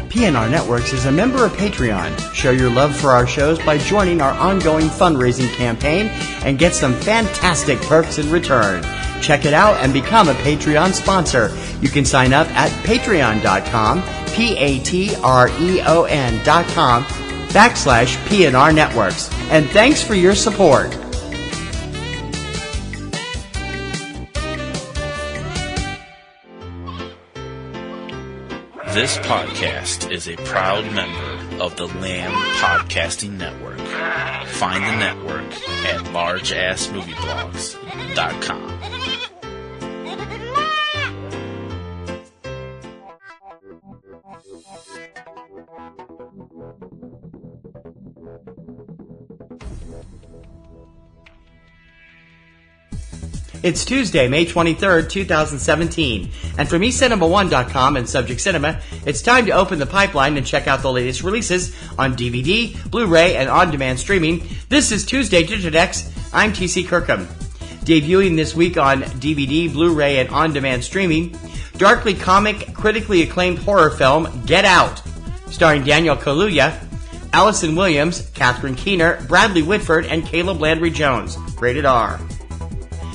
PNR Networks is a member of Patreon. Show your love for our shows by joining our ongoing fundraising campaign and get some fantastic perks in return. Check it out and become a Patreon sponsor. You can sign up at patreon.com, patreon.com/PNR Networks. And thanks for your support. This podcast is a proud member of the Lamb Podcasting Network. Find the network at largeassmovieblogs.com. It's Tuesday, May 23rd, 2017, and from eCinemaOne.com and Subject Cinema, it's time to open the pipeline and check out the latest releases on DVD, Blu-ray, and on-demand streaming. This is Tuesday Digidex. I'm TC Kirkham. Debuting this week on DVD, Blu-ray, and on-demand streaming, darkly comic, critically acclaimed horror film Get Out, starring Daniel Kaluuya, Allison Williams, Catherine Keener, Bradley Whitford, and Caleb Landry Jones. Rated R.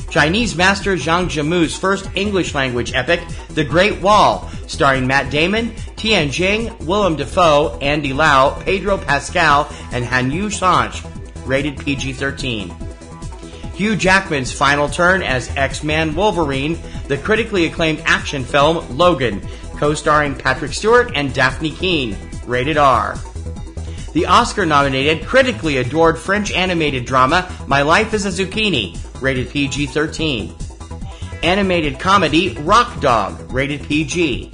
Chinese master Zhang Yimou's first English-language epic, The Great Wall, starring Matt Damon, Tian Jing, Willem Dafoe, Andy Lau, Pedro Pascal, and Hanyu Sanch. Rated PG-13. Hugh Jackman's final turn as X-Man Wolverine, the critically acclaimed action film Logan, co-starring Patrick Stewart and Daphne Keane. Rated R. The Oscar-nominated, critically adored French animated drama My Life as a Zucchini, rated PG-13. Animated comedy Rock Dog, rated PG.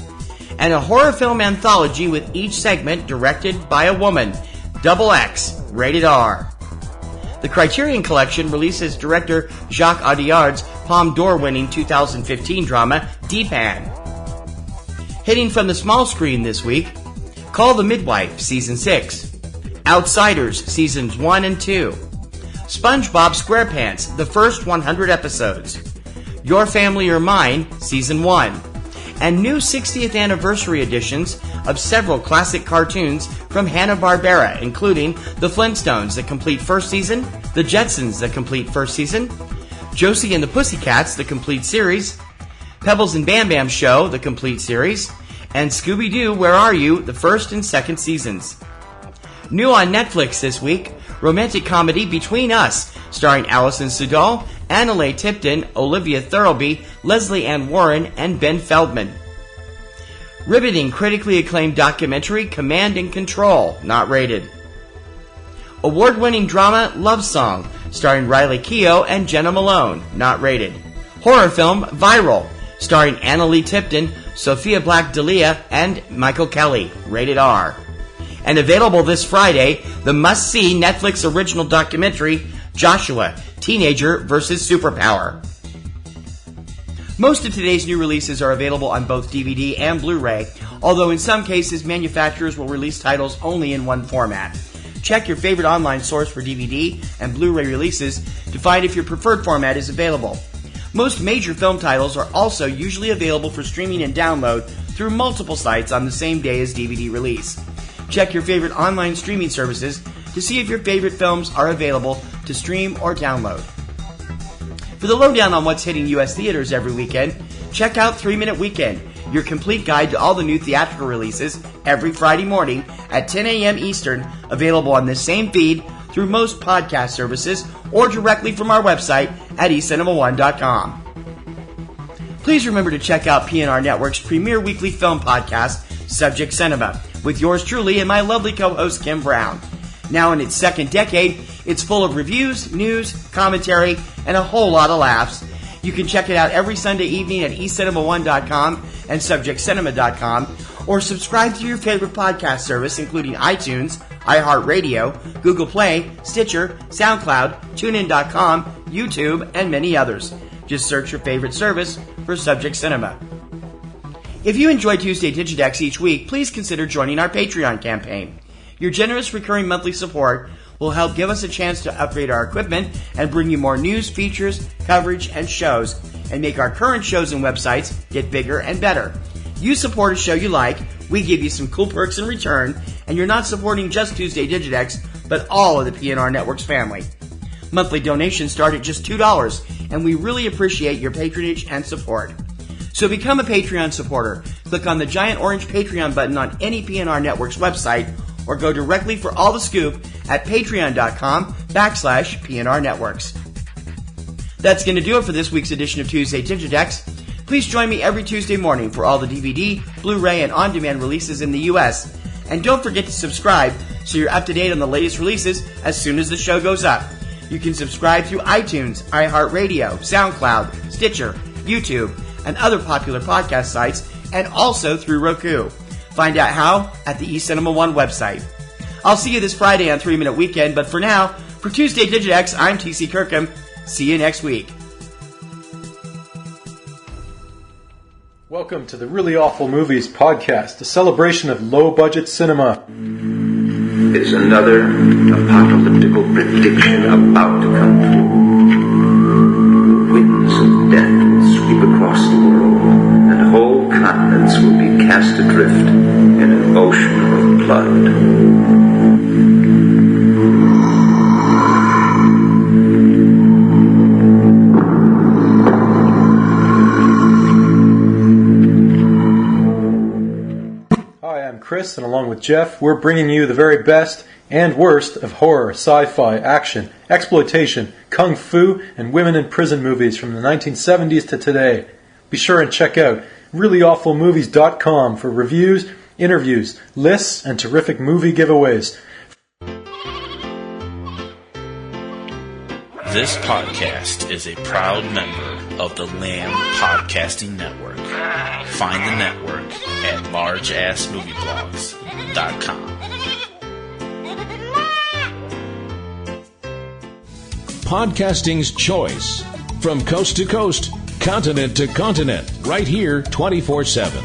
And a horror film anthology with each segment directed by a woman, Double X, rated R. The Criterion Collection releases director Jacques Audiard's Palme d'Or-winning 2015 drama Deepan. Hitting from the small screen this week, Call the Midwife, Season 6. Outsiders, Seasons 1 and 2. SpongeBob SquarePants, the first 100 episodes. Your Family or Mine, Season 1. And new 60th anniversary editions of several classic cartoons from Hanna-Barbera, including The Flintstones, the complete first season, The Jetsons, the complete first season, Josie and the Pussycats, the complete series, Pebbles and Bam Bam Show, the complete series, and Scooby-Doo, Where Are You?, the first and second seasons. New on Netflix this week, romantic comedy Between Us, starring Alison Sudol, Anna-Leigh Tipton, Olivia Thirlby, Leslie Ann Warren, and Ben Feldman. Riveting, critically acclaimed documentary Command and Control, not rated. Award-winning drama Love Song, starring Riley Keough and Jenna Malone, not rated. Horror film Viral, starring Anna-Leigh Tipton, Sophia Black-D'Elia, and Michael Kelly, rated R. And available this Friday, the must-see Netflix original documentary, Joshua, Teenager vs. Superpower. Most of today's new releases are available on both DVD and Blu-ray, although in some cases manufacturers will release titles only in one format. Check your favorite online source for DVD and Blu-ray releases to find if your preferred format is available. Most major film titles are also usually available for streaming and download through multiple sites on the same day as DVD release. Check your favorite online streaming services to see if your favorite films are available to stream or download. For the lowdown on what's hitting U.S. theaters every weekend, check out 3 Minute Weekend, your complete guide to all the new theatrical releases every Friday morning at 10 a.m. Eastern, available on this same feed through most podcast services or directly from our website at eCinemaOne.com. Please remember to check out PNR Network's premier weekly film podcast, Subject Cinema, with yours truly and my lovely co-host Kim Brown. Now in its second decade, it's full of reviews, news, commentary, and a whole lot of laughs. You can check it out every Sunday evening at eCinemaOne.com and SubjectCinema.com, or subscribe to your favorite podcast service including iTunes, iHeartRadio, Google Play, Stitcher, SoundCloud, TuneIn.com, YouTube, and many others. Just search your favorite service for Subject Cinema. If you enjoy Tuesday Digidex each week, please consider joining our Patreon campaign. Your generous recurring monthly support will help give us a chance to upgrade our equipment and bring you more news, features, coverage, and shows, and make our current shows and websites get bigger and better. You support a show you like, we give you some cool perks in return, and you're not supporting just Tuesday Digidex, but all of the PNR Networks family. Monthly donations start at just $2, and we really appreciate your patronage and support. So become a Patreon supporter. Click on the giant orange Patreon button on any PNR Networks website, or go directly for all the scoop at patreon.com/PNR Networks. That's going to do it for this week's edition of Tuesday Digidex. Please join me every Tuesday morning for all the DVD, Blu-ray, and on-demand releases in the U.S. And don't forget to subscribe so you're up to date on the latest releases as soon as the show goes up. You can subscribe through iTunes, iHeartRadio, SoundCloud, Stitcher, YouTube, and other popular podcast sites, and also through Roku. Find out how at the eCinemaOne website. I'll see you this Friday on 3 Minute Weekend, but for now, for Tuesday Digidex, I'm TC Kirkham. See you next week. Welcome to the Really Awful Movies podcast, a celebration of low-budget cinema. It's another apocalyptical prediction about to come true. Winds of death will sweep across the world, and whole continents will be cast adrift in an ocean of blood. Chris, and along with Jeff, we're bringing you the very best and worst of horror, sci-fi, action, exploitation, kung fu, and women in prison movies from the 1970s to today. Be sure and check out reallyawfulmovies.com for reviews, interviews, lists, and terrific movie giveaways. This podcast is a proud member of the Lamb Podcasting Network. Find the network at largeassmovieblogs.com. Podcasting's choice. From coast to coast, continent to continent, right here 24/7.